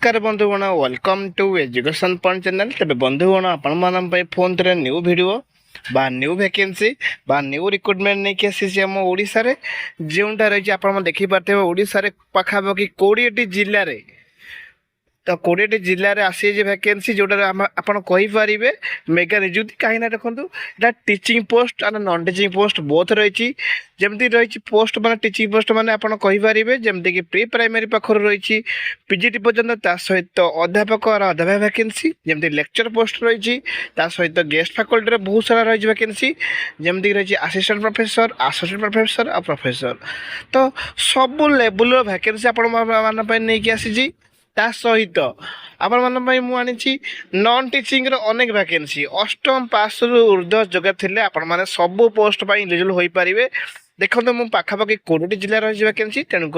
नमस्कार बंधुगण welcome to education point channel. तेज बंधुगण आपण फोन थे न्यू वीडियो बा न्यू वैकेंसी बा न्यू रिक्रुटमेंट नहीं कि आसी आम ओडिशा रे जोटा रही आप देखिपे ओडिशा रे पाखापाखि 20टी जिले में तो 20टी जिले में आसी वैकेंसी जोटा आप कहींपारे मेगा निजुक्ति कहीं देखो यहाँ टीचिंग पोस्ट और नॉन टीचिंग पोस्ट बोथ रही जमती रही पोस्ट माने टीचिंग पोस्ट माने आप कहींपारे जमती कि प्री प्राइमरी पाखर रही पीजीटी पर्यंत सहित अध्यापक और अध्यापक वैकेंसी जमती लेक्चर पोस्ट रही सहित गेस्ट फैकल्टी बहुत सारा रही वैकेंसी जमती रही असिस्टेंट प्रोफेसर और प्रोफेसर तो सब लेवल वैकेंसी आपकी आसी ता सहित आपण मुझे नॉन टीचिंग अनेक वैकेंसी अष्टम पास ऊर्ध्व जगह थे आपण सब पोस्ट पर एलिजिबल हो पारे। देखो मुझे पाखापाखि 20टी जिले रही वैकेंसी तेणुक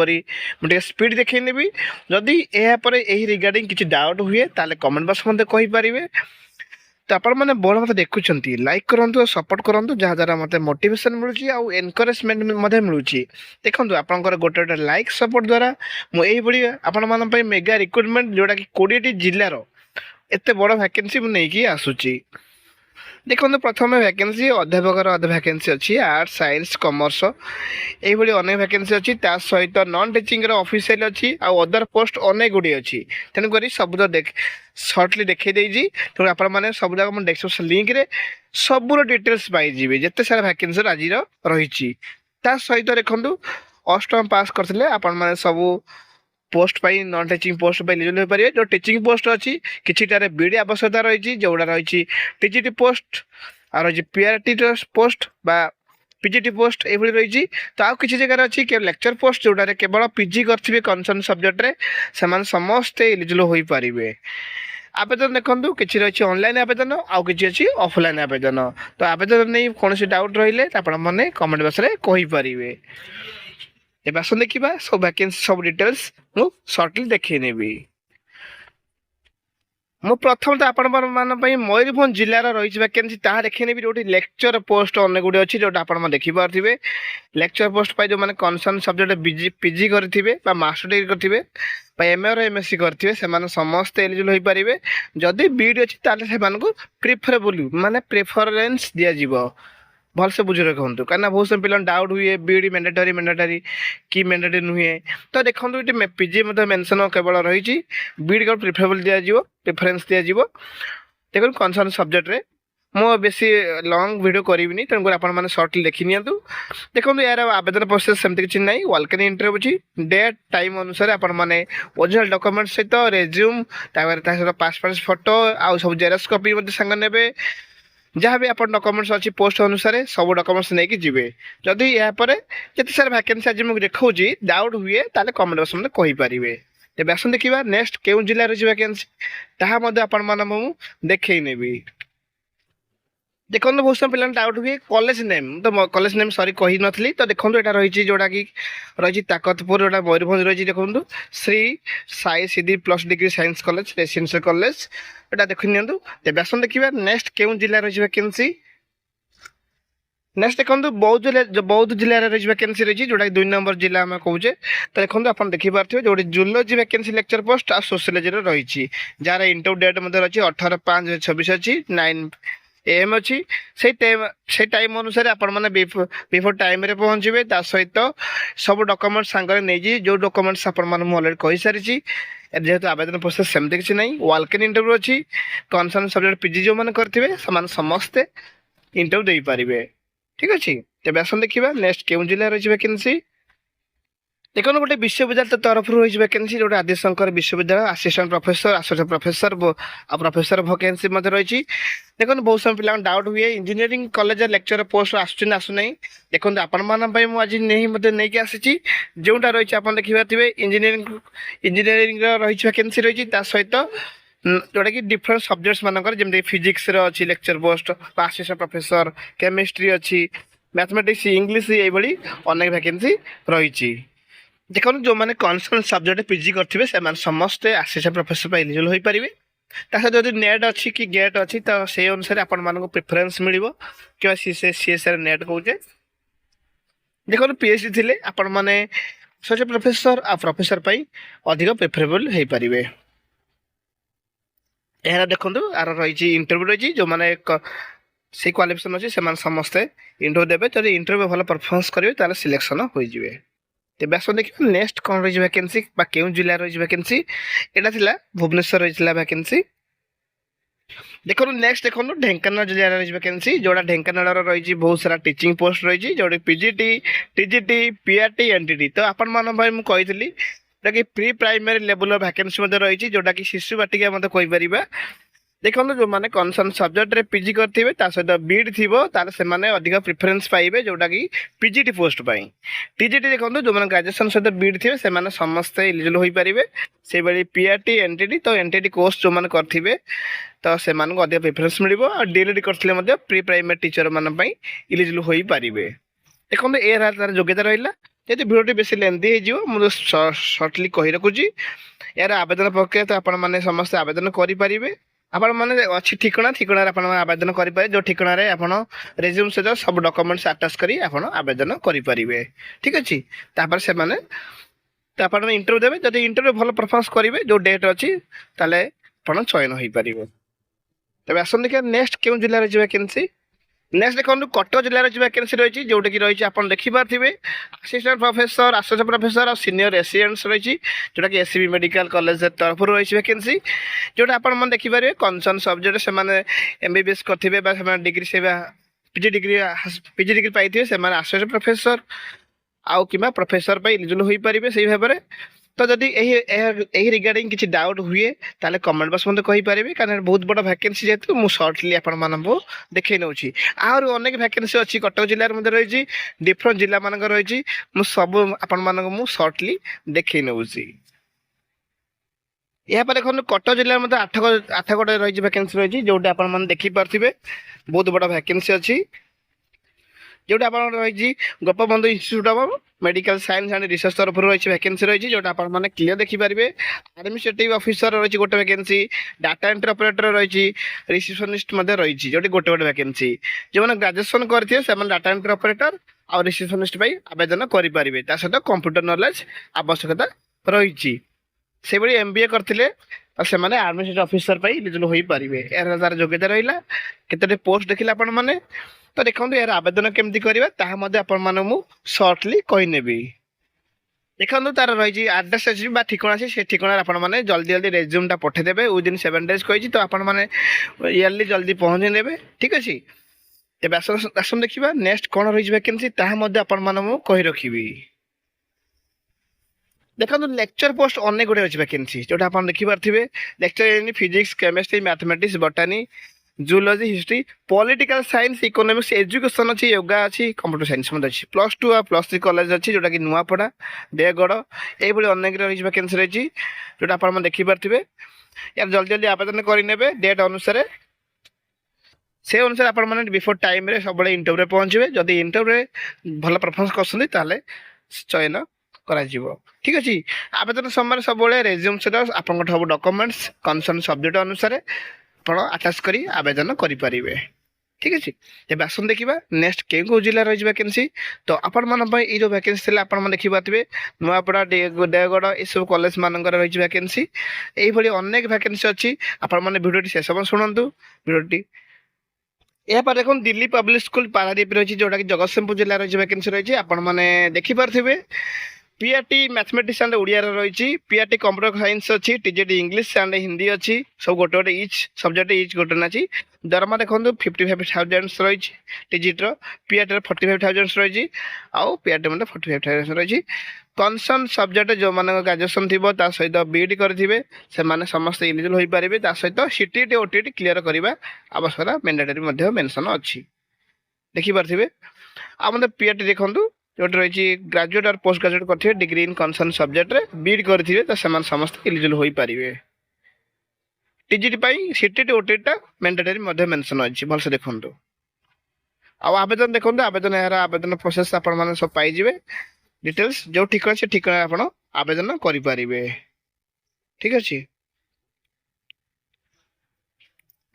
मुझे स्पीड देखनी जदि यही रिगार्डिंग किसी डाउट हुए ताले कमेंट बॉक्स मत कहींपारे। तो आपण मैंने बहुत मत देखुं लाइक करूँ सपोर्ट करूँ जहाँद्वारा मत मोटिवेशन मिलूँ आउ एनकरेजमेंट मिलूँ। देखो आपंकर गोटे गोटे लाइक सपोर्ट द्वारा मुझे आपण मेगा रिक्रुटमेंट जोटा कि 20टी जिलार एत बड़ वैकेंसी मुझे आसूची। देखो प्रथम वैकेंसी अध्यापक वैकेंसी अच्छी आर्ट्स साइंस कॉमर्स यही अनेक वैकेंसी अच्छी सहित नॉन टीचिंग ऑफिशियल अच्छी आउ अदर पोस्ट अनेक गुड़ी अच्छी तेणुक सब देख सर्टली देखी तेणु आप सब जगह डिस्क्रिप्शन लिंक रे सबूर डिटेल्स पाइबे जिते सारा वैकेंसी आज रही सहित देखो अष्टम पास करते आपण सब पोस्ट पाई नॉन टीचिंग पोस्ट पर एलिजिबल हो पारे। जो टीचिंग पोस्ट अच्छी किटारे बीडी आवश्यकता रही जोड़ा रही टीजीटी पोस्ट आ रही पीआरटी पोस्ट बा पीजीटी पोस्ट ये रही तो आउ किसी जगह अच्छी लेक्चर पोस्ट जोड़े केवल पीजी करेंगे कनसर्न सब्जेक्ट रे से समस्ते एलिजिबल हो पारे। आवेदन देखो किसी रही ऑनलाइन आवेदन आउ कि अच्छी ऑफलाइन आवेदन तो आवेदन नहीं कौन डाउट रही मैंने कमेंट बॉक्स में कहींपारे। एवं आस देखा सब वैकेंसी सब डिटेल्स मु सर्टली देखनी मु प्रथम तो आपण मयूरभंज जिलार रही वैकेंसी ताहा देखनी भी जो लेक्चर पोस्ट अनेक गुड़ी अच्छी जोटा आप देखिपे लेक्चर पोस्ट पाई जो मैंने कनसर्न सब्जेक्ट पीजी करेंगे मास्टर डिग्री करेंगे एमए और एमएससी करेंगे से समस्त एलिजिबल हो पारे। जदि बीडी अच्छी प्रिफरेबल माने प्रेफरेंस दिज्व भल से बुझे रखु कहीं बहुत सारे पिला डाउट हुए बीडी मैंडेटरी कि मैंडेटरी नुहे तो देखो ये पीजी मेंशन केवल रही बीडी को प्रिफरेबल दिज्व प्रिफरेंस दिज्व। देखो कनसर्न सब्जेक्ट रे मो बेसी लॉन्ग वीडियो करी तेणुक आपने सर्टली देखी नि देखो यार आवेदन प्रोसेस सेमती किसी ना वेलकम इंटरव्यू अच्छी डेट टाइम अनुसार आपने ओरिजिनल डॉक्यूमेंट सहित रेज्यूम सहित पासपोर्ट फोटो आउ सब जेरक्स कॉपी सांग ने जहाँ भी आप डॉक्यूमेंट्स अच्छी पोस्ट अनुसार सब डॉक्यूमेंट्स नहीं जी जदि यापर जिते सारा वैकेंसी आज मुझे देखा डाउट हुए ताले कमेंट बॉक्स में कहींपारे। तेज आस देखा नेक्स्ट क्यों जिले रही वैकेंसी ताहा आपण देखी नेबी। देखो बहुत सारे पिला डाउट हुए कॉलेज नेम तो कॉलेज नेम सॉरी कही नी तो देखो यहाँ रही जोटा कि रही ताकतपुर जोटा मयूरभंज रही देखो Shri Sai Siddhi plus degree science college residential college यहाँ देखी नि तेज आस देखा नेक्स्ट क्यों जिले रही वैकेंसी नेक्स्ट देखो बौद्ध जिले रही वैकेंसी रही जोटा 2 नंबर जिला आम कहे तो देखो आप देखिपे जो जूलॉजी वैकेंसी लेक्चर पोस्ट आ सोशियोलॉजी रही जार इंटरव्यू डेट रही 18/5/2026 अच्छी 9 AM अच्छी से टाइम अनुसार आपने बिफोर टाइम रे पहुँचे सहित सब डॉक्यूमेंट सांगे नहीं जो डॉक्यूमेंट्स ऑलरेडी कही सारी जेहेतु आवेदन प्रोसेस सेमती किसी ना वेलकम इंटरव्यू अच्छी कनसर्न सब्जेक्ट पीजी जो मैंने करेंगे से समस्ते इंटरव्यू दे पारे। ठीक अच्छे तेज आस देखा नेक्स्ट क्यों जिले रही वैकेंसी देखो गोटे विश्वविद्यालय तरफ रही वैकेंसी जो आदिशंकर विश्वविद्यालय असिस्टेंट प्रोफेसर और प्रोफेसर वैकेंसी रही। देखो बहुत सारे पिला डाउट हुए इंजीनियरिंग कॉलेज लेक्चर पोस्ट आसूना देखो आपण आज नहीं आसी जोटा रही आप देखिपे इंजीनियरिंग रही वैकेंसी रही सहित जोटा कि डिफरेंट सब्जेक्ट्स मानकर जमी फिजिक्स अच्छी lecture post assistant professor chemistry अच्छी मैथमेटिक्स इंग्लिश ये अनेक वैकेंसी रही। देखो जो मैंने कनसर्न सब्जेक्ट पीजी करेंगे से समस्ते असिस्टेंट प्रोफेसर पर एलिजिबल हो पारे। ताकि जब नेट अच्छी कि गेट अच्छी तो से अनुसार आपण प्रिफरेंस मिल कि सीएसआर नेट कहे। देखो पीएचडी थे आपण मैंने प्रोफेसर आ प्रोफेसर अधिक प्रिफरेबल हो पारे। ଏହା ଦେଖନ୍ତୁ ଆର ରହିଛି ଇଣ୍ଟରଭ୍ୟୁ ରହିଛି ଯେଉଁମାନେ ସେଇ କ୍ୱାଲିଫିକେସନ୍ ଅଛି ସେମାନେ ସମସ୍ତେ ଇଣ୍ଟରଭ୍ୟୁ ଦେବେ ଯଦି ଇଣ୍ଟରଭ୍ୟୁ ଭଲ ପରଫର୍ମାନ୍ସ କରିବେ ତାହେଲେ ସିଲେକ୍ସନ୍ ହୋଇଯିବେ। ତେବେ ଆସନ୍ତୁ ଦେଖିବା ନେକ୍ସଟ କ'ଣ ରହିଛି ଭ୍ୟାକେନ୍ସି ବା କେଉଁ ଜିଲ୍ଲାରେ ରହିଛି ଭ୍ୟାକେନ୍ସି। ଏଇଟା ଥିଲା ଭୁବନେଶ୍ୱର ରହିଥିଲା ଭ୍ୟାକେନ୍ସି। ଦେଖନ୍ତୁ ନେକ୍ସଟ ଦେଖନ୍ତୁ ଢେଙ୍କାନାଳ ଜିଲ୍ଲାରେ ରହିଛି ଭ୍ୟାକେନ୍ସି ଯେଉଁଟା ଢେଙ୍କାନାଳର ରହିଛି ବହୁତ ସାରା ଟିଚିଂ ପୋଷ୍ଟ ରହିଛି ଯେଉଁଠି ପିଜିଟି ଟିଜିଟି ପିଆରଟି ଏନଟିଟି। ତ ଆପଣମାନଙ୍କ ପାଇଁ ମୁଁ କହିଥିଲି ଯେଉଁଟାକି ପ୍ରି ପ୍ରାଇମେରୀ ଲେଭେଲର ଭ୍ୟାକେନ୍ସି ମଧ୍ୟ ରହିଛି ଯେଉଁଟାକି ଶିଶୁ ବାଟିକା ମଧ୍ୟ କହିପାରିବା। ଦେଖନ୍ତୁ ଯେଉଁମାନେ କନସର୍ନ ସବଜେକ୍ଟରେ ପିଜି କରିଥିବେ ତା ସହିତ ବିଡ୍ ଥିବ ତାହେଲେ ସେମାନେ ଅଧିକ ପ୍ରିଫରେନ୍ସ ପାଇବେ ଯେଉଁଟାକି ପିଜିଟି ପୋଷ୍ଟ ପାଇଁ। ଟିଜିଟି ଦେଖନ୍ତୁ ଯେଉଁମାନେ ଗ୍ରାଜୁଏସନ୍ ସହିତ ବିଡ୍ ଥିବେ ସେମାନେ ସମସ୍ତେ ଇଲିଜିବଲ୍ ହୋଇପାରିବେ। ସେଇଭଳି ପିଆରଟି ଏନଟିଟି ତ ଏନଟିଟି କୋର୍ସ ଯେଉଁମାନେ କରିଥିବେ ତ ସେମାନଙ୍କୁ ଅଧିକ ପ୍ରିଫରେନ୍ସ ମିଳିବ। ଆଉ ଡିଏଲ୍ଇଡି କରିଥିଲେ ମଧ୍ୟ ପ୍ରି ପ୍ରାଇମେରୀ ଟିଚରମାନଙ୍କ ପାଇଁ ଇଲିଜିବଲ୍ ହୋଇପାରିବେ। ଦେଖନ୍ତୁ ଏ ତାର ଯୋଗ୍ୟତା ରହିଲା। ଯଦି ଭିଡ଼ିଓଟି ବେଶୀ ଲେନ୍ଦି ହେଇଯିବ ମୁଁ ସର୍ଟଲି କହି ରଖୁଛି। ଏହାର ଆବେଦନ ପ୍ରକ୍ରିୟା ତ ଆପଣମାନେ ସମସ୍ତେ ଆବେଦନ କରିପାରିବେ। ଆପଣମାନେ ଅଛି ଠିକଣାରେ ଆପଣ ଆବେଦନ କରିପାରିବେ ଯେଉଁ ଠିକଣାରେ ଆପଣ ରେଜ୍ୟୁମ୍ ସହିତ ସବୁ ଡକୁମେଣ୍ଟସ୍ ଆଟାଚ୍ କରି ଆପଣ ଆବେଦନ କରିପାରିବେ। ଠିକ୍ ଅଛି। ତାପରେ ସେମାନେ ଆପଣ ଇଣ୍ଟରଭ୍ୟୁ ଦେବେ। ଯଦି ଇଣ୍ଟରଭ୍ୟୁ ଭଲ ପରଫର୍ମାନ୍ସ କରିବେ ଯେଉଁ ଡେଟ୍ ଅଛି ତାହେଲେ ଆପଣ ଚୟନ ହୋଇପାରିବେ। ତେବେ ଆସନ୍ତୁ ଦେଖିବା ନେକ୍ସଟ କେଉଁ ଜିଲ୍ଲାରେ ଯିବା ଭ୍ୟାକେନ୍ସି। ନେକ୍ସଟ ଦେଖନ୍ତୁ କଟକ ଜିଲ୍ଲାରେ ଯିବା ଭ୍ୟାକେନ୍ସି ରହିଛି ଯେଉଁଟାକି ରହିଛି ଆପଣ ଦେଖିପାରୁଥିବେ ଆସିଷ୍ଟାଣ୍ଟ ପ୍ରଫେସର ଆସୋସିଏଟ୍ ପ୍ରଫେସର ଆଉ ସିନିୟର ରେସିଡେଣ୍ଟସ୍ ରହିଛି ଯେଉଁଟାକି ଏସ୍ସିବି ମେଡ଼ିକାଲ କଲେଜ ତରଫରୁ ରହିଛି ଭ୍ୟାକେନ୍ସି। ଯେଉଁଟା ଆପଣମାନେ ଦେଖିପାରିବେ କନସର୍ନ ସବଜେକ୍ଟ ସେମାନେ MBBS କରିଥିବେ ବା ସେମାନେ ଡିଗ୍ରୀ ସେବା ପିଜି ଡିଗ୍ରୀ ପାଇଥିବେ ସେମାନେ ଆସୋସିଏଟ୍ ପ୍ରଫେସର ଆଉ କିମ୍ବା ପ୍ରଫେସର ପାଇଁ ଇଲିଜିବଲ୍ ହୋଇପାରିବେ। ସେଇ ଭାବରେ ତ ଯଦି ଏହି ରିଗାର୍ଡ଼ିଂ କିଛି ଡାଉଟ୍ ହୁଏ ତାହେଲେ କମେଣ୍ଟ ବକ୍ସ ମଧ୍ୟ କହିପାରିବେ କାରଣ ବହୁତ ବଡ଼ ଭ୍ୟାକେନ୍ସି ଯେହେତୁ ମୁଁ ସର୍ଟଲି ଆପଣମାନଙ୍କୁ ଦେଖାଇ ନେଉଛି। ଆହୁରି ଅନେକ ଭ୍ୟାକେନ୍ସି ଅଛି କଟକ ଜିଲ୍ଲାରେ ମଧ୍ୟ ରହିଛି ଡିଫରେଣ୍ଟ ଜିଲ୍ଲାମାନଙ୍କର ରହିଛି ମୁଁ ସବୁ ଆପଣମାନଙ୍କୁ ମୁଁ ସର୍ଟଲି ଦେଖାଇ ନେଉଛି। ଏହାପରେ ଦେଖନ୍ତୁ କଟକ ଜିଲ୍ଲାରେ ମଧ୍ୟ ଆଠଗଡ଼ ରହିଛି ଭ୍ୟାକେନ୍ସି ରହିଛି ଯେଉଁଠି ଆପଣମାନେ ଦେଖିପାରୁଥିବେ ବହୁତ ବଡ଼ ଭ୍ୟାକେନ୍ସି ଅଛି ଯେଉଁଟା ଆପଣଙ୍କର ରହିଛି Gopabandhu institute of medical science and research ତରଫରୁ ରହିଛି ଭ୍ୟାକେନ୍ସି ରହିଛି ଯେଉଁଟା ଆପଣମାନେ କ୍ଲିୟର ଦେଖିପାରିବେ। ଆଡମିନିଷ୍ଟ୍ରେଟିଭ୍ ଅଫିସର ରହିଛି ଗୋଟେ ଭ୍ୟାକେନ୍ସି ଡାଟା ଏଣ୍ଟ୍ରି ଅପରେଟର ରହିଛି ରିସେପସନିଷ୍ଟ ମଧ୍ୟ ରହିଛି ଯେଉଁଠି ଗୋଟେ ଭ୍ୟାକେନ୍ସି। ଯେଉଁମାନେ ଗ୍ରାଜୁଏସନ୍ କରିଥିବେ ସେମାନେ ଡାଟା ଏଣ୍ଟ୍ରି ଅପରେଟର ଆଉ ରିସେପସନିଷ୍ଟ ପାଇଁ ଆବେଦନ କରିପାରିବେ। ତା ସହିତ କମ୍ପ୍ୟୁଟର ନଲେଜ ଆବଶ୍ୟକତା ରହିଛି। ସେଭଳି MBA କରିଥିଲେ ସେମାନେ ଆଡମିନିଷ୍ଟ୍ରେଟିଭ୍ ଅଫିସର ପାଇଁ ଇଲିଜିବଲ୍ ହୋଇପାରିବେ। ଏହାର ତାର ଯୋଗ୍ୟତା ରହିଲା। କେତୋଟି ପୋଷ୍ଟ ଦେଖିଲେ ଆପଣମାନେ ତ ଦେଖନ୍ତୁ ଏହାର ଆବେଦନ କେମିତି କରିବା ତାହା ମଧ୍ୟ ଆପଣମାନଙ୍କୁ ମୁଁ ସର୍ଟଲି କହିନେବି। ଦେଖନ୍ତୁ ତାର ରହିଛି ଆଡ୍ରେସ୍ ଅଛି ବା ଠିକଣା ଅଛି ସେ ଠିକଣାରେ ଆପଣମାନେ ଜଲ୍ଦି ରେଜ୍ୟୁମ୍ଟା ପଠାଇଦେବେ ୱିଦିନ୍ 7 days କହିଛି ତ ଆପଣମାନେ ଇୟରଲି ଜଲ୍ଦି ପହଞ୍ଚାଇ ନେବେ। ଠିକ୍ ଅଛି। ତେବେ ଆସନ୍ତୁ ଦେଖିବା ନେକ୍ସଟ କ'ଣ ରହିଛି ଭ୍ୟାକେନ୍ସି ତାହା ମଧ୍ୟ ଆପଣମାନଙ୍କୁ ମୁଁ କହି ରଖିବି। ଦେଖନ୍ତୁ ଲେକ୍ଚର ପୋଷ୍ଟ ଅନେକ ଗୁଡ଼ିଏ ଅଛି ଭ୍ୟାକେନ୍ସି ଯେଉଁଟା ଆପଣ ଦେଖିପାରୁଥିବେ lecture in physics chemistry mathematics botany zoology history political science economics education ଅଛି ୟୋଗା ଅଛି କମ୍ପ୍ୟୁଟର ସାଇନ୍ସ ମଧ୍ୟ ଅଛି +2 ଆଉ +3 କଲେଜ ଅଛି ଯେଉଁଟାକି ନୂଆପଡ଼ା ଦେଓଗଡ଼ ଏଇଭଳି ଅନେକ ରହିଛି ଭ୍ୟାକେନ୍ସି ରହିଛି ଯେଉଁଟା ଆପଣମାନେ ଦେଖିପାରୁଥିବେ। ୟାର ଜଲ୍ଦି ଆବେଦନ କରିନେବେ ଡେଟ୍ ଅନୁସାରେ। ସେ ଅନୁସାରେ ଆପଣମାନେ ବିଫୋର୍ ଟାଇମ୍ରେ ସବୁବେଳେ ଇଣ୍ଟରଭ୍ୟୁରେ ପହଞ୍ଚିବେ। ଯଦି ଇଣ୍ଟରଭ୍ୟୁରେ ଭଲ ପରଫର୍ମାନ୍ସ କରୁଛନ୍ତି ତାହେଲେ ଚୟନ କରାଯିବ। ଠିକ୍ ଅଛି। ଆବେଦନ ସମୟରେ ସବୁବେଳେ ରେଜ୍ୟୁମ୍ ସହିତ ଆପଣଙ୍କଠୁ ସବୁ ଡକୁମେଣ୍ଟସ୍ କନସର୍ନ ସବଜେକ୍ଟ ଅନୁସାରେ ଆପଣ ଆଟାଚ୍ କରି ଆବେଦନ କରିପାରିବେ। ଠିକ୍ ଅଛି। ତେବେ ଆସନ୍ତୁ ଦେଖିବା ନେକ୍ସଟ କେଉଁ ଜିଲ୍ଲାରେ ରହିଛି ଭ୍ୟାକେନ୍ସି। ତ ଆପଣମାନଙ୍କ ପାଇଁ ଏଇ ଯେଉଁ ଭ୍ୟାକେନ୍ସି ଥିଲା ଆପଣମାନେ ଦେଖିପାରୁଥିବେ ନୂଆପଡ଼ା ଦେଓଗଡ଼ ଏସବୁ କଲେଜ ମାନଙ୍କର ରହିଛି ଭ୍ୟାକେନ୍ସି। ଏଇଭଳି ଅନେକ ଭ୍ୟାକେନ୍ସି ଅଛି ଆପଣମାନେ ଭିଡ଼ିଓଟି ଶେଷ ପର୍ଯ୍ୟନ୍ତ ଶୁଣନ୍ତୁ ଭିଡ଼ିଓଟି। ଏହାପରେ ଦେଖନ୍ତୁ ଦିଲ୍ଲୀ ପବ୍ଲିକ ସ୍କୁଲ ପାରାଦୀପ ରହିଛି ଯେଉଁଟାକି ଜଗତସିଂହପୁର ଜିଲ୍ଲାରେ ରହିଛି ଭ୍ୟାକେନ୍ସି ରହିଛି ଆପଣମାନେ ଦେଖିପାରୁଥିବେ। ପିଆରଟି ମ୍ୟାଥମେଟିକ୍ସ ଆଣ୍ଡ ଓଡ଼ିଆର ରହିଛି ପିଆରଟି କମ୍ପ୍ୟୁଟର ସାଇନ୍ସ ଅଛି ଟିଜିଟି ଇଂଲିଶ ଆଣ୍ଡ ହିନ୍ଦୀ ଅଛି ସବୁ ଗୋଟେ ଇଚ୍ ସବଜେକ୍ଟ ଇଚ୍ ଗୋଟେ ଅଛି। ଦରମା ଦେଖନ୍ତୁ 55,000 ରହିଛି ଟିଜିଟିର ପିଆରଟିର 45,000 ରହିଛି ଆଉ ପିଆରଟି ମଧ୍ୟ 45,000 ରହିଛି। କନସର୍ନ ସବଜେକ୍ଟ ଯେଉଁମାନଙ୍କ ଗ୍ରାଜୁଏସନ୍ ଥିବ ତା ସହିତ ବିଇଡ଼ି କରିଥିବେ ସେମାନେ ସମସ୍ତେ ଇଲିଜିବଲ୍ ହୋଇପାରିବେ। ତା ସହିତ CTET OTET କ୍ଲିୟର କରିବା ଆବଶ୍ୟକତା ମ୍ୟାଣ୍ଡେଟରୀ ମଧ୍ୟ ମେନସନ୍ ଅଛି ଦେଖିପାରୁଥିବେ। ଆଉ ମଧ୍ୟ ପିଆରଟି ଦେଖନ୍ତୁ ଯେଉଁଠି ରହିଛି ଗ୍ରାଜୁଏଟ୍ ଆଉ ପୋଷ୍ଟ ଗ୍ରାଜୁଏଟ୍ କରିଥିବେ ଡିଗ୍ରୀ ଇନ୍ କନସର୍ନ ସବଜେକ୍ଟରେ ବିଇଡ଼ି କରିଥିବେ ତ ସେମାନେ ସମସ୍ତେ ଇଲିଜିବଲ୍ ହୋଇପାରିବେ। ଟିଜିଟି ପାଇଁ CTET OTETଟା ମ୍ୟାଣ୍ଡେଟରୀ ମଧ୍ୟ ମେନସନ୍ ଅଛି ଭଲସେ ଦେଖନ୍ତୁ। ଆଉ ଆବେଦନ ଦେଖନ୍ତୁ ଆବେଦନ ଏହାର ଆବେଦନ ପ୍ରୋସେସ୍ ଆପଣମାନେ ସବୁ ପାଇଯିବେ ଡିଟେଲ୍ସ ଯେଉଁ ଠିକଣା ସେ ଠିକଣାରେ ଆପଣ ଆବେଦନ କରିପାରିବେ। ଠିକ୍ ଅଛି।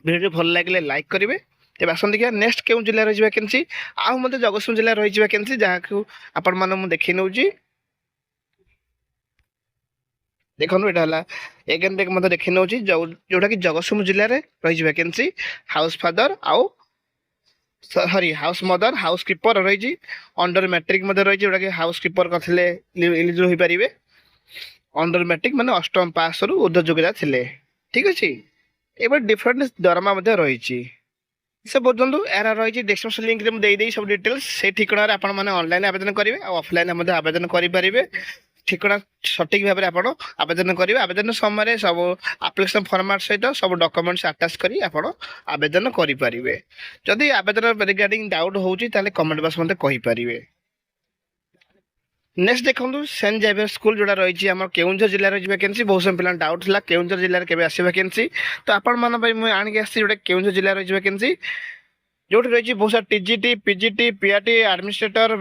ଭିଡ଼ିଓଟି ଭଲ ଲାଗିଲେ ଲାଇକ୍ କରିବେ। ତେବେ ଆସନ୍ତୁ ଦେଖିବା ନେକ୍ସଟ କେଉଁ ଜିଲ୍ଲାରେ ରହିଛି ଭ୍ୟାକେନ୍ସି। ଆଉ ମଧ୍ୟ ଜଗତସିଂହପୁର ଜିଲ୍ଲାରେ ରହିଛି ଭ୍ୟାକେନ୍ସି ଯାହାକୁ ଆପଣମାନଙ୍କୁ ମୁଁ ଦେଖାଇ ନେଉଛି। ଦେଖନ୍ତୁ ଏଇଟା ହେଲା ଏଗେନ୍ ମଧ୍ୟ ଦେଖି ନେଉଛି ଯୋଉଟାକି ଜଗତସିଂହପୁର ଜିଲ୍ଲାରେ ରହିଛି ଭ୍ୟାକେନ୍ସି ହାଉସ୍ ଫାଦର ଆଉ ସରି ହାଉସ୍ ମଦର ହାଉସ୍ କିପର ରହିଛି। ଅଣ୍ଡର ମ୍ୟାଟ୍ରିକ ମଧ୍ୟ ରହିଛି ଯୋଉଟାକି ହାଉସ୍ କିପର କରିଥିଲେ ଇଲିଜିବଲ୍ ହୋଇପାରିବେ। ଅଣ୍ଡର ମ୍ୟାଟ୍ରିକ ମାନେ ଅଷ୍ଟମ ପାସରୁ ଉର୍ଦ୍ଧ୍ୱ ଯୋଗ୍ୟତା ଥିଲେ। ଠିକ୍ ଅଛି। ଏବେ ଡିଫରେଣ୍ଟ ଦରମା ମଧ୍ୟ ରହିଛି। ସେ ବୁଝନ୍ତୁ ଏହାର ରହିଛି ଡେସ୍କ୍ରିପ୍ସନ୍ ଲିଙ୍କରେ ମୁଁ ଦେଇଦେଇ ସବୁ ଡିଟେଲ୍ସ ସେଇ ଠିକଣାରେ ଆପଣମାନେ ଅନଲାଇନ୍ ଆବେଦନ କରିବେ ଆଉ ଅଫଲାଇନ୍ ମଧ୍ୟ ଆବେଦନ କରିପାରିବେ। ଠିକଣା ସଠିକ୍ ଭାବରେ ଆପଣ ଆବେଦନ କରିବେ। ଆବେଦନ ସମୟରେ ସବୁ ଆପ୍ଲିକେସନ୍ ଫର୍ମାଟ୍ ସହିତ ସବୁ ଡକ୍ୟୁମେଣ୍ଟସ୍ ଆଟାଚ୍ କରି ଆପଣ ଆବେଦନ କରିପାରିବେ। ଯଦି ଆବେଦନ ରିଗାର୍ଡିଂ ଡାଉଟ୍ ହେଉଛି ତାହେଲେ କମେଣ୍ଟ ବକ୍ସ ମୋତେ କହିପାରିବେ। ନେକ୍ସଟ ଦେଖନ୍ତୁ ସେଣ୍ଟ ଜାଭିୟର ସ୍କୁଲ ଯୋଉଟା ରହିଛି ଆମର କେଉଁଝର ଜିଲ୍ଲାରେ ରହିଛି ଭ୍ୟାକେନ୍ସି। ବହୁତ ସାରା ପିଲାଙ୍କ ଡାଉଟ୍ ଥିଲା କେଉଁଝର ଜିଲ୍ଲାରେ କେବେ ଆସିବ ଭ୍ୟାକେନ୍ସି, ତ ଆପଣମାନଙ୍କ ପାଇଁ ମୁଁ ଆଣିକି ଆସିଛି ଯୋଉଟା କେଉଁଝର ଜିଲ୍ଲାରେ ରହିଛି ଭ୍ୟାକେନ୍ସି। ଯୋଉଠି ରହିଛି ବହୁତ ସାରା ଟିଜିଟି ପିଜିଟି ପିଆରଟି ଆଡମିନିଷ୍ଟ୍ରେଟର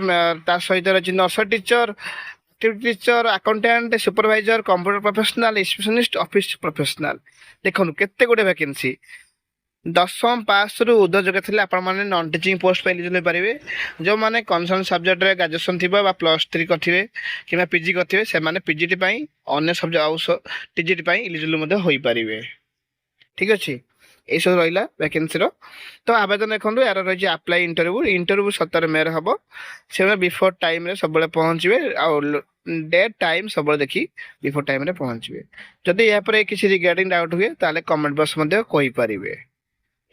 ତା ସହିତ ରହିଛି nursery teacher teacher accountant supervisor computer professional receptionist office professional. ଦେଖନ୍ତୁ କେତେ ଗୁଡ଼ିଏ ଭ୍ୟାକେନ୍ସି। ଦଶମ ପାସରୁ ଉର୍ଦ୍ଧ୍ୱ ଯୋଗ୍ୟ ଥିଲେ ଆପଣମାନେ ନନ୍ ଟିଚିଂ ପୋଷ୍ଟ ପାଇଁ ଏଲିଜିବଲ୍ ହୋଇପାରିବେ। ଯେଉଁମାନେ କନସର୍ନ ସବଜେକ୍ଟରେ ଗ୍ରାଜୁଏସନ୍ ଥିବ ବା +3 କରିଥିବେ କିମ୍ବା ପିଜି କରିଥିବେ ସେମାନେ ପିଜିଟି ପାଇଁ ଅନ୍ୟ ସବଜେକ୍ଟ ଆଉ ଟିଜିଟି ପାଇଁ ଏଲିଜିବଲ୍ ମଧ୍ୟ ହୋଇପାରିବେ। ଠିକ୍ ଅଛି। ଏଇସବୁ ରହିଲା ଭ୍ୟାକେନ୍ସିର। ତ ଆବେଦନ ଦେଖନ୍ତୁ ଏହାର ରହିଛି ଆପ୍ଲାଏ ଇଣ୍ଟରଭ୍ୟୁ 17 ମେରେ ହେବ। ସେମାନେ ବିଫୋର୍ ଟାଇମ୍ରେ ସବୁବେଳେ ପହଞ୍ଚିବେ ଆଉ ଡେଟ୍ ଟାଇମ୍ ସବୁବେଳେ ଦେଖି ବିଫୋର୍ ଟାଇମ୍ରେ ପହଞ୍ଚିବେ। ଯଦି ଏହାପରେ କିଛି ରିଗାର୍ଡିଂ ଡାଉଟ୍ ହୁଏ ତାହେଲେ କମେଣ୍ଟ ବକ୍ସ ମଧ୍ୟ କହିପାରିବେ।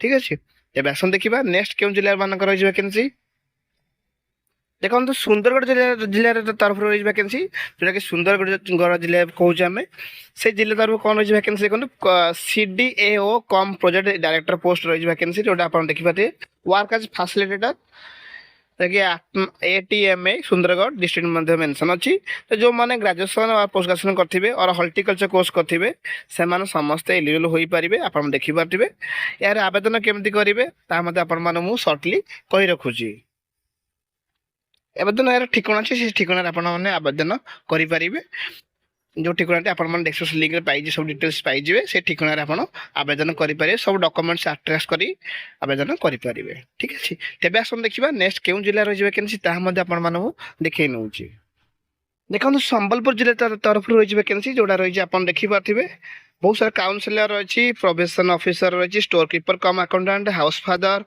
ଠିକ୍ ଅଛି। ଏବେ ଆସନ୍ତୁ ଦେଖିବା ନେକ୍ସଟ କେଉଁ ଜିଲ୍ଲା ମାନଙ୍କର ରହିଛି ଭ୍ୟାକେନ୍ସି। ଦେଖନ୍ତୁ ସୁନ୍ଦରଗଡ଼ ଜିଲ୍ଲାର ତରଫରୁ ରହିଛି ଭ୍ୟାକେନ୍ସି ଯେଉଁଟାକି ସୁନ୍ଦରଗଡ଼ ଜିଲ୍ଲା କହୁଛେ ଆମେ। ସେ ଜିଲ୍ଲା ତରଫରୁ କ'ଣ ରହିଛି ଭ୍ୟାକେନ୍ସି ଦେଖନ୍ତୁ CDAO କମ୍ ପ୍ରୋଜେକ୍ଟ ଡାଇରେକ୍ଟର ପୋଷ୍ଟ ରହିଛି ଭ୍ୟାକେନ୍ସି ଯେଉଁଟା ଆପଣ ଦେଖିପାରିବେ। ୱାର୍କ ଆଜ୍ ଫାସିଲିଟେଟର ATMA ସୁନ୍ଦରଗଡ଼ ଡିଷ୍ଟ୍ରିକ୍ଟ ମଧ୍ୟ ମେନସନ୍ ଅଛି। ତ ଯେଉଁମାନେ ଗ୍ରାଜୁଏସନ୍ ବା ପୋଷ୍ଟ ଗ୍ରାଜୁଏସନ୍ କରିଥିବେ ଅର ହର୍ଟିକଲଚର କୋର୍ସ କରିଥିବେ ସେମାନେ ସମସ୍ତେ ଏଲିଜିବଲ୍ ହୋଇପାରିବେ। ଆପଣ ଦେଖିପାରୁଥିବେ। ଏହାର ଆବେଦନ କେମିତି କରିବେ ତାହା ମଧ୍ୟ ଆପଣମାନଙ୍କୁ ମୁଁ ସର୍ଟଲି କହି ରଖୁଛି। ଆବେଦନ ଏହାର ଠିକଣା ଅଛି ସେ ଠିକଣାରେ ଆପଣମାନେ ଆବେଦନ କରିପାରିବେ। ଯେଉଁ ଠିକଣାଟି ଆପଣମାନେ ଡେସ୍କ୍ରିପ୍ସନ୍ ଲିଙ୍କରେ ପାଇଯିବେ ସବୁ ଡିଟେଲ୍ସ ପାଇଯିବେ ସେ ଠିକଣାରେ ଆପଣ ଆବେଦନ କରିପାରିବେ। ସବୁ ଡକ୍ୟୁମେଣ୍ଟସ୍ ଆଟାଚ୍ କରି ଆବେଦନ କରିପାରିବେ। ଠିକ୍ ଅଛି। ତେବେ ଆସନ୍ତୁ ଦେଖିବା ନେକ୍ସଟ କେଉଁ ଜିଲ୍ଲା ରହିଛି ଭ୍ୟାକେନ୍ସି ତାହା ମଧ୍ୟ ଆପଣମାନଙ୍କୁ ଦେଖାଇ ନେଉଛି। ଦେଖନ୍ତୁ ସମ୍ବଲପୁର ଜିଲ୍ଲା ତରଫରୁ ରହିଛି ଭ୍ୟାକେନ୍ସି ଯେଉଁଟା ରହିଛି ଆପଣ ଦେଖିପାରୁଥିବେ। ବହୁତ ସାରା କାଉନସିଲର ଅଛି ପ୍ରୋବେସନ ଅଫିସର ରହିଛି store keeper cum accountant house father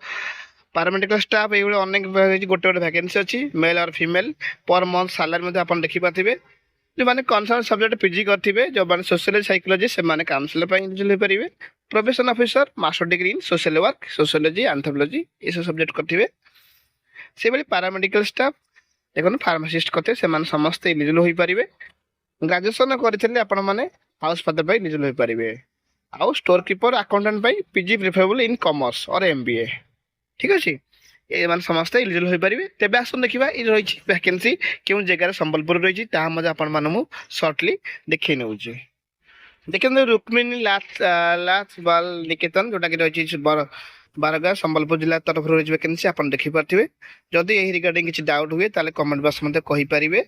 paramedical staff ଏଇଭଳି ଅନେକ ଗୋଟେ ଭ୍ୟାକେନ୍ସି ଅଛି male or female. Per month salary ମଧ୍ୟ ଆପଣ ଦେଖିପାରୁଥିବେ। ଯେଉଁମାନେ କନସର୍ନ ସବଜେକ୍ଟ ପିଜି କରିଥିବେ ଯେଉଁମାନେ ସୋସିଓଲୋଜି ସାଇକୋଲୋଜି ସେମାନେ କାଉନସିଲର ପାଇଁ ଏଲିଜିବଲ୍ ହୋଇପାରିବେ। Probation officer master degree in social work sociology anthropology ଏସବୁ ସବଜେକ୍ଟ କରିଥିବେ। ସେଭଳି ପାରାମେଡ଼ିକାଲ ଷ୍ଟାଫ୍ ଦେଖନ୍ତୁ ଫାର୍ମାସିଷ୍ଟ କରିଥିବେ ସେମାନେ ସମସ୍ତେ ଏଲିଜିବଲ୍ ହୋଇପାରିବେ। ଗ୍ରାଜୁଏସନ୍ କରିଥିଲେ ଆପଣମାନେ ହାଉସ୍ ଫାଦର ପାଇଁ ଏଲିଜିବଲ୍ ହୋଇପାରିବେ। ଆଉ ଷ୍ଟୋର କିପର ଆକାଉଣ୍ଟାଣ୍ଟ ପାଇଁ PG preferable in commerce or MBA। ଠିକ୍ ଅଛି। ଏମାନେ ସମସ୍ତେ ଏଲିଜିବଲ୍ ହୋଇପାରିବେ। ତେବେ ଆସନ୍ତୁ ଦେଖିବା ଏ ରହିଛି ଭ୍ୟାକେନ୍ସି କେଉଁ ଜାଗାରେ ସମ୍ବଲପୁର ରହିଛି ତାହା ମଧ୍ୟ ଆପଣମାନଙ୍କୁ ସର୍ଟଲି ଦେଖାଇ ନେଉଛି। ଦେଖନ୍ତୁ ରୁକ୍ମିଣୀ ଲାଥ ବାଲ ନିକେତନ ଯେଉଁଟାକି ରହିଛି ବାରଗାଁ ସମ୍ବଲପୁର ଜିଲ୍ଲା ତରଫରୁ ରହିଛି ଭ୍ୟାକେନ୍ସି ଆପଣ ଦେଖିପାରୁଥିବେ। ଯଦି ଏହି ରିଗାର୍ଡିଂ କିଛି ଡାଉଟ୍ ହୁଏ ତାହେଲେ କମେଣ୍ଟ ବକ୍ସ ମଧ୍ୟ କହିପାରିବେ।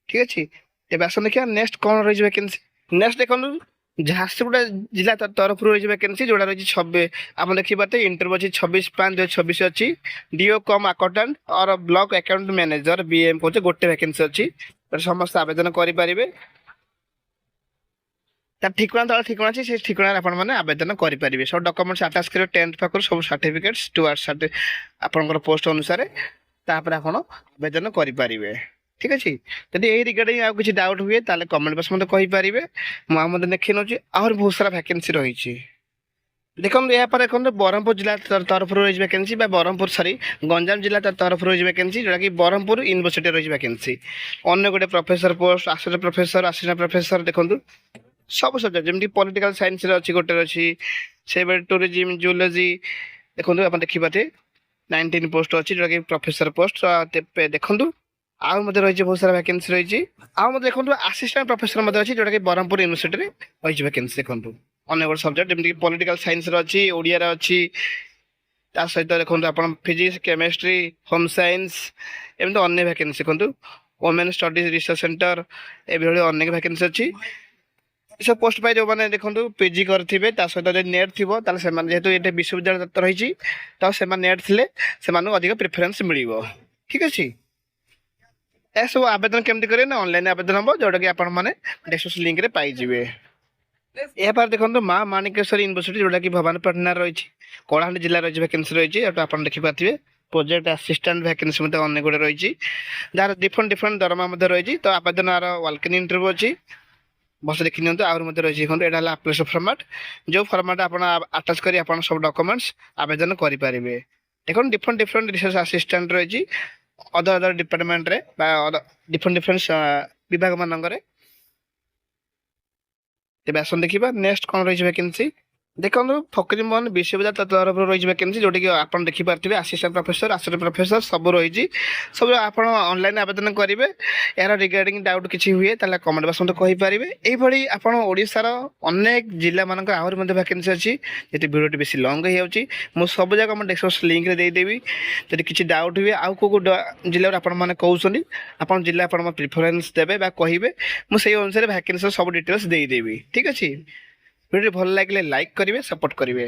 ଠିକ୍ ଅଛି। ତେବେ ଆସନ୍ତୁ ଦେଖିବା ନେକ୍ସଟ କ'ଣ ରହିଛି ଭ୍ୟାକେନ୍ସି। ନେକ୍ସଟ ଦେଖନ୍ତୁ ଝାରସୁଗୁଡ଼ା ଜିଲ୍ଲା ତରଫରୁ ରହିଛି ଭ୍ୟାକେନ୍ସି ଯେଉଁଟା ରହିଛି ଆପଣ ଦେଖିପାରୁଥିବେ ଇଣ୍ଟରଭ୍ୟୁ ଅଛି 26/5/2024 ଅଛି। DO cum accountant or block accountant manager BM କହୁছে ଗୋଟେ ଭ୍ୟାକେନ୍ସି ଅଛି। ସମସ୍ତେ ଆବେଦନ କରିପାରିବେ। ତାର ଠିକଣା ଅଛି ସେ ଠିକଣାରେ ଆପଣମାନେ ଆବେଦନ କରିପାରିବେ। ସବୁ ଡକ୍ୟୁମେଣ୍ଟସ୍ ଆଟାଚ୍ କରିବେ 10th ପାଖରୁ ସବୁ ସାର୍ଟିଫିକେଟ୍ସ ଆପଣଙ୍କର ପୋଷ୍ଟ ଅନୁସାରେ ତାପରେ ଆପଣ ଆବେଦନ କରିପାରିବେ। ଠିକ୍ ଅଛି। ଯଦି ଏହି ରିଗାର୍ଡିଂ ଆଉ କିଛି ଡାଉଟ୍ ହୁଏ ତାହେଲେ କମେଣ୍ଟ ବକ୍ସ ମଧ୍ୟ କହିପାରିବେ। ମୁଁ ଆଉ ମଧ୍ୟ ଦେଖି ନେଉଛି ଆହୁରି ବହୁତ ସାରା ଭ୍ୟାକେନ୍ସି ରହିଛି। ଦେଖନ୍ତୁ ଏହାପରେ ଦେଖନ୍ତୁ ବ୍ରହ୍ମପୁର ଜିଲ୍ଲା ତରଫରୁ ରହିଛି ଭ୍ୟାକେନ୍ସି ବା ଗଞ୍ଜାମ ଜିଲ୍ଲା ତରଫରୁ ରହିଛି ଭ୍ୟାକେନ୍ସି ଯେଉଁଟାକି ବ୍ରହ୍ମପୁର ୟୁନିଭର୍ସିଟିରେ ରହିଛି ଭ୍ୟାକେନ୍ସି। ଅନ୍ୟ ଗୋଟେ ପ୍ରଫେସର ପୋଷ୍ଟ ଆସିଷ୍ଟାଣ୍ଟ ପ୍ରଫେସର ଦେଖନ୍ତୁ ସବୁ ସବଜେକ୍ଟ ଯେମିତି ପଲିଟିକାଲ ସାଇନ୍ସରେ ଅଛି ଗୋଟେ ଅଛି ସେଭଳି ଟୁରିଜିମ୍ ଜୁଲୋଜି ଦେଖନ୍ତୁ ଆପଣ ଦେଖିପାରୁଥିବେ 19 ପୋଷ୍ଟ ଅଛି ଯେଉଁଟାକି ପ୍ରଫେସର ପୋଷ୍ଟ। ଦେଖନ୍ତୁ ଆଉ ମଧ୍ୟ ରହିଛି ବହୁତ ସାରା ଭ୍ୟାକେନ୍ସି ରହିଛି। ଆଉ ମଧ୍ୟ ଦେଖନ୍ତୁ ଆସିଷ୍ଟାଣ୍ଟ ପ୍ରଫେସର ମଧ୍ୟ ଅଛି ଯେଉଁଟାକି ବ୍ରହ୍ମପୁର ୟୁନିଭର୍ସିଟିରେ ରହିଛି ଭ୍ୟାକେନ୍ସି। ଦେଖନ୍ତୁ ଅନ୍ୟ ଗୋଟେ ସବଜେକ୍ଟ ଯେମିତିକି ପଲିଟିକାଲ ସାଇନ୍ସର ଅଛି ଓଡ଼ିଆରେ ଅଛି ତା ସହିତ ଦେଖନ୍ତୁ ଆପଣ ଫିଜିକ୍ସ କେମିଷ୍ଟ୍ରି ହୋମ୍ ସାଇନ୍ସ ଏମିତି ଅନ୍ୟ ଭ୍ୟାକେନ୍ସି ଦେଖନ୍ତୁ ଓମେନ୍ ଷ୍ଟଡିଜ୍ ରିସର୍ଚ୍ଚ ସେଣ୍ଟର ଏଭଳି ଅନେକ ଭ୍ୟାକେନ୍ସି ଅଛି। ଏସବୁ ପୋଷ୍ଟ ପାଇଁ ଯେଉଁମାନେ ଦେଖନ୍ତୁ ପିଜି କରିଥିବେ ତା ସହିତ ଯଦି ନେଟ୍ ଥିବ ତାହେଲେ ସେମାନେ ଯେହେତୁ ଏଠି ବିଶ୍ୱବିଦ୍ୟାଳୟ ରହିଛି ତ ସେମାନେ ନେଟ୍ ଥିଲେ ସେମାନଙ୍କୁ ଅଧିକ ପ୍ରିଫରେନ୍ସ ମିଳିବ। ଠିକ୍ ଅଛି। ଏସବୁ ଆବେଦନ କେମିତି କରିବେ ନା ଅନଲାଇନ୍ ଆବେଦନ ହେବ, ଯେଉଁଟାକି ଆପଣମାନେ ଡେସ୍କ୍ରିପ୍ସନ୍ ଲିଙ୍କରେ ପାଇଯିବେ। ଏହାପରେ ଦେଖନ୍ତୁ ମା ମାଣିକେଶ୍ୱରୀ ୟୁନିଭର୍ସିଟି, ଯେଉଁଟାକି ଭବାନୀପାଟଣାରେ ରହିଛି, କଳାହାଣ୍ଡି ଜିଲ୍ଲାରେ ରହିଛି, ଭ୍ୟାକେନ୍ସି ରହିଛି। ଏଇଟା ଆପଣ ଦେଖିପାରୁଥିବେ। ପ୍ରୋଜେକ୍ଟ ଆସିଷ୍ଟାଣ୍ଟ ଭ୍ୟାକେନ୍ସି ମଧ୍ୟ ଅନେକ ଗୁଡ଼ିଏ ରହିଛି, ଯାହାର ଡିଫରେଣ୍ଟ ଦରମା ମଧ୍ୟ ରହିଛି। ତ ଆବେଦନର ୱାଲକିନ୍ ଇଣ୍ଟରଭ୍ୟୁ ଅଛି, ବସ ଦେଖି ନିଅନ୍ତୁ। ଆହୁରି ମଧ୍ୟ ରହିଛି, ଦେଖନ୍ତୁ ଏଇଟା ହେଲା ଆପ୍ଲିକେସନ୍ ଫର୍ମାଟ୍, ଯେଉଁ ଫର୍ମାଟ୍ ଆପଣ ଆଟାଚ୍ କରି ଆପଣ ସବୁ ଡକୁମେଣ୍ଟସ୍ ଆବେଦନ କରିପାରିବେ। ଦେଖନ୍ତୁ ଡିଫରେଣ୍ଟ ରିସର୍ଚ୍ଚ ଆସିଷ୍ଟାଣ୍ଟ ରହିଛି ଅଦର ଡିପାର୍ଟମେଣ୍ଟରେ ବା ଡିଫରେଣ୍ଟ ବିଭାଗମାନଙ୍କରେ। ତେବେ ଆସନ୍ତୁ ଦେଖିବା ନେକ୍ସଟ କ'ଣ ରହିଛି ଭ୍ୟାକେନ୍ସି। ଦେଖନ୍ତୁ ଫକୀରମୋହନ ବିଶ୍ୱବିଦ୍ୟାଳୟ ତରଫରୁ ରହିଛି ଭ୍ୟାକେନ୍ସି, ଯେଉଁଟାକି ଆପଣ ଦେଖିପାରୁଥିବେ ଆସିଷ୍ଟାଣ୍ଟ ପ୍ରଫେସର, ଆସିଷ୍ଟାଣ୍ଟ ପ୍ରଫେସର ସବୁ ରହିଛି। ସବୁ ଆପଣ ଅନଲାଇନ୍ ଆବେଦନ କରିବେ। ଏହାର ରିଗାର୍ଡ଼ିଂ ଡାଉଟ୍ କିଛି ହୁଏ ତାହେଲେ କମେଣ୍ଟ ବକ୍ସ ମୋତେ କହିପାରିବେ। ଏଇଭଳି ଆପଣ ଓଡ଼ିଶାର ଅନେକ ଜିଲ୍ଲାମାନଙ୍କର ଆହୁରି ମଧ୍ୟ ଭ୍ୟାକେନ୍ସି ଅଛି। ଯଦି ଭିଡ଼ିଓଟି ବେଶୀ ଲଙ୍ଗ ହେଇଯାଉଛି, ମୁଁ ସବୁ ଯାକ ଆମ ଡେସ୍କ୍ରିପ୍ସନ୍ ଲିଙ୍କରେ ଦେଇଦେବି। ଯଦି କିଛି ଡାଉଟ୍ ହୁଏ ଆଉ କେଉଁ ଜିଲ୍ଲାରୁ ଆପଣମାନେ କହୁଛନ୍ତି, ଆପଣ ଜିଲ୍ଲା ଆପଣ ପ୍ରିଫରେନ୍ସ ଦେବେ ବା କହିବେ, ମୁଁ ସେଇ ଅନୁସାରେ ଭ୍ୟାକେନ୍ସିର ସବୁ ଡିଟେଲ୍ସ ଦେଇଦେବି। ଠିକ୍ ଅଛି। ଭିଡ଼ିଓ ଭଲ ଲାଗିଲେ ଲାଇକ୍ କରିବେ, ସପୋର୍ଟ କରିବେ।